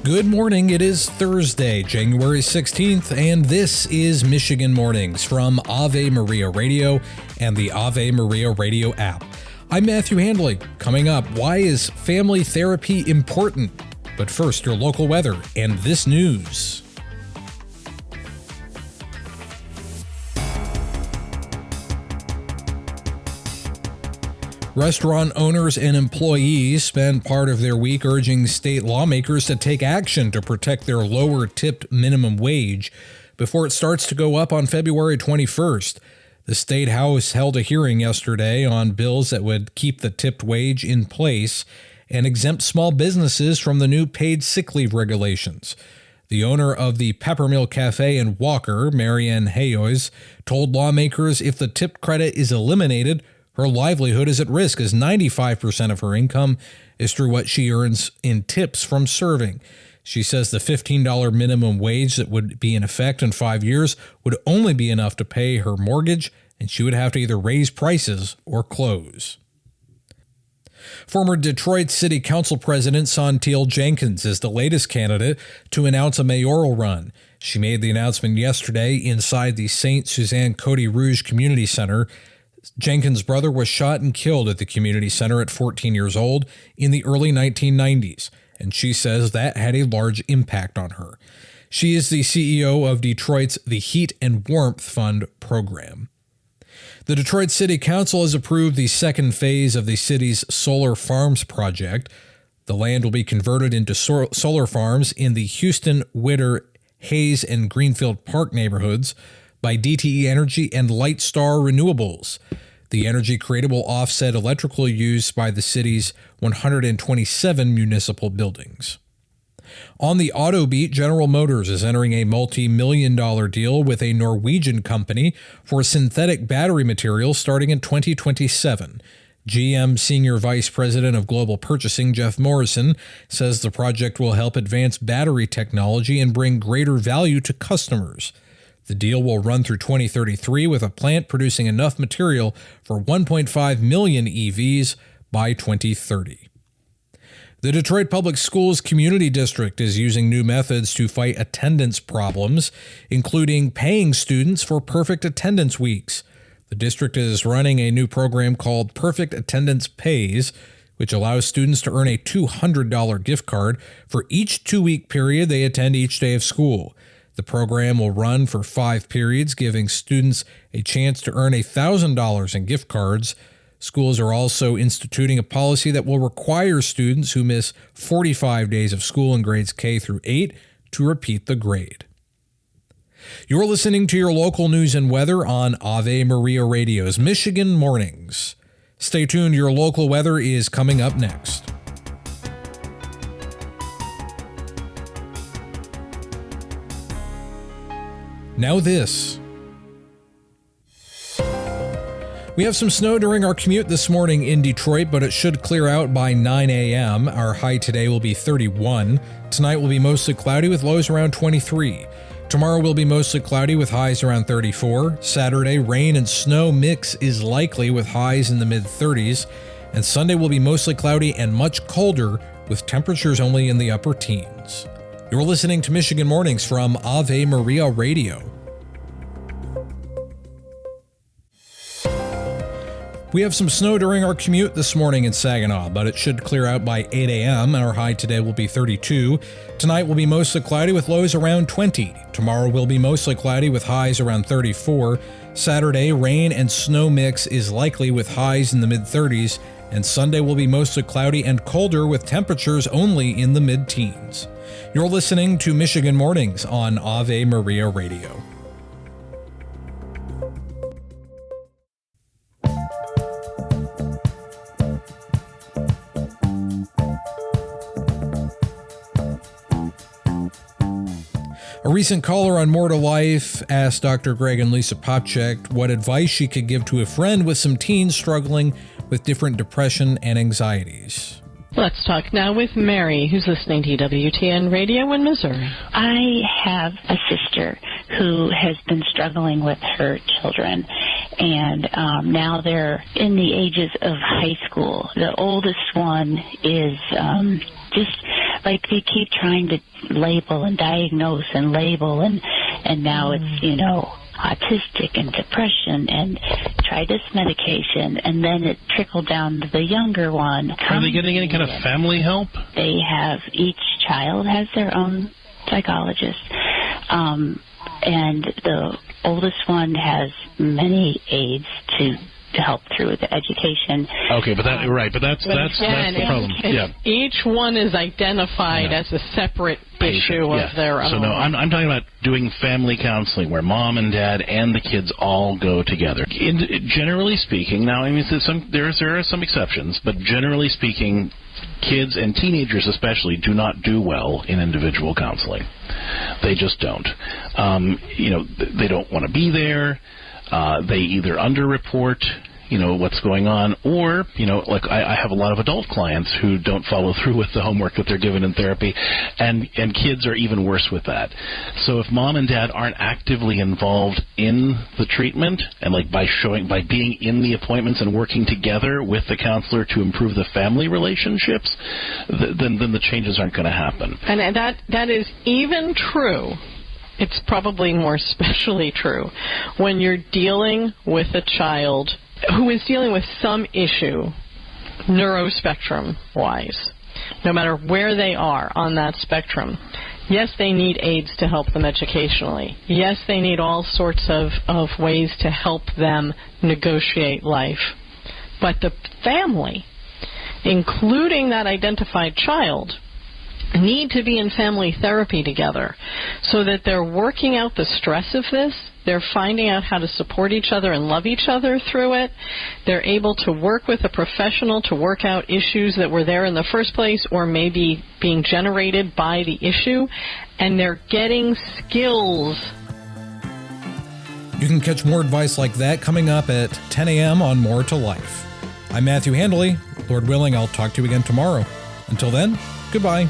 Good morning. It is Thursday, January 16th, and this is Michigan Mornings from Ave Maria Radio and the Ave Maria Radio app. I'm Matthew Handley. Coming up, why is family therapy important? But first, your local weather and this news. Restaurant owners and employees spend part of their week urging state lawmakers to take action to protect their lower tipped minimum wage before it starts to go up on February 21st. The State House held a hearing yesterday on bills that would keep the tipped wage in place and exempt small businesses from the new paid sick leave regulations. The owner of the Peppermill Cafe in Walker, Marianne Hayes, told lawmakers if the tipped credit is eliminated, her livelihood is at risk as 95% of her income is through what she earns in tips from serving. She says the $15 minimum wage that would be in effect in 5 years would only be enough to pay her mortgage, and she would have to either raise prices or close. Former Detroit City Council President Sontil Jenkins is the latest candidate to announce a mayoral run. She made the announcement yesterday inside the St. Suzanne Côte Rouge Community Center. Jenkins' brother was shot and killed at the community center at 14 years old in the early 1990s, and she says that had a large impact on her. She is the CEO of Detroit's The Heat and Warmth Fund program. The Detroit City Council has approved the second phase of the city's solar farms project. The land will be converted into solar farms in the Houston, Witter, Hayes, and Greenfield Park neighborhoods by DTE Energy and Lightstar Renewables. The energy created will offset electrical use by the city's 127 municipal buildings. On the auto beat, General Motors is entering a multi-million-dollar deal with a Norwegian company for synthetic battery materials starting in 2027. GM Senior Vice President of Global Purchasing Jeff Morrison says the project will help advance battery technology and bring greater value to customers. The deal will run through 2033 with a plant producing enough material for 1.5 million EVs by 2030. The Detroit Public Schools Community District is using new methods to fight attendance problems, including paying students for perfect attendance weeks. The district is running a new program called Perfect Attendance Pays, which allows students to earn a $200 gift card for each 2-week period they attend each day of school. The program will run for 5 periods, giving students a chance to earn $1,000 in gift cards. Schools are also instituting a policy that will require students who miss 45 days of school in grades K through 8 to repeat the grade. You're listening to your local news and weather on Ave Maria Radio's Michigan Mornings. Stay tuned, your local weather is coming up next. Now this. We have some snow during our commute this morning in Detroit, but it should clear out by 9 a.m. Our high today will be 31. Tonight will be mostly cloudy with lows around 23. Tomorrow will be mostly cloudy with highs around 34. Saturday, rain and snow mix is likely with highs in the mid-30s. And Sunday will be mostly cloudy and much colder with temperatures only in the upper teens. You're listening to Michigan Mornings from Ave Maria Radio. We have some snow during our commute this morning in Saginaw, but it should clear out by 8 a.m. Our high today will be 32. Tonight will be mostly cloudy with lows around 20. Tomorrow will be mostly cloudy with highs around 34. Saturday, rain and snow mix is likely with highs in the mid-30s. And Sunday will be mostly cloudy and colder with temperatures only in the mid-teens. You're listening to Michigan Mornings on Ave Maria Radio. A recent caller on More to Life asked Dr. Greg and Lisa Popchak what advice she could give to a friend with some teens struggling with different depression and anxieties. Let's talk now with Mary, who's listening to WTN Radio in Missouri. I have a sister who has been struggling with her children, and now they're in the ages of high school. The oldest one is just like they keep trying to label and diagnose and label, and now it's, you know, autistic and depression and try this medication, and then it trickled down to the younger one. Are they getting any kind of family help? They have, each child has their own psychologist, and the oldest one has many aides to help through with the education. Okay, but that's the problem. Yeah. Each one is identified as a separate issue of their own. So no, I'm talking about doing family counseling where mom and dad and the kids all go together. Generally speaking, now I mean there are some exceptions, but generally speaking, kids and teenagers especially do not do well in individual counseling. They just don't. You know, they don't want to be there. They either underreport, you know, what's going on, or, you know, like I have a lot of adult clients who don't follow through with the homework that they're given in therapy, and kids are even worse with that. So if mom and dad aren't actively involved in the treatment, and like by being in the appointments and working together with the counselor to improve the family relationships, then the changes aren't going to happen. And that is even true. It's probably more especially true when you're dealing with a child who is dealing with some issue, neurospectrum-wise, no matter where they are on that spectrum. Yes, they need aids to help them educationally. Yes, they need all sorts of ways to help them negotiate life. But the family, including that identified child, need to be in family therapy together so that they're working out the stress of this. They're finding out how to support each other and love each other through it. They're able to work with a professional to work out issues that were there in the first place or maybe being generated by the issue. And they're getting skills. You can catch more advice like that coming up at 10 a.m. on More to Life. I'm Matthew Handley. Lord willing, I'll talk to you again tomorrow. Until then, goodbye.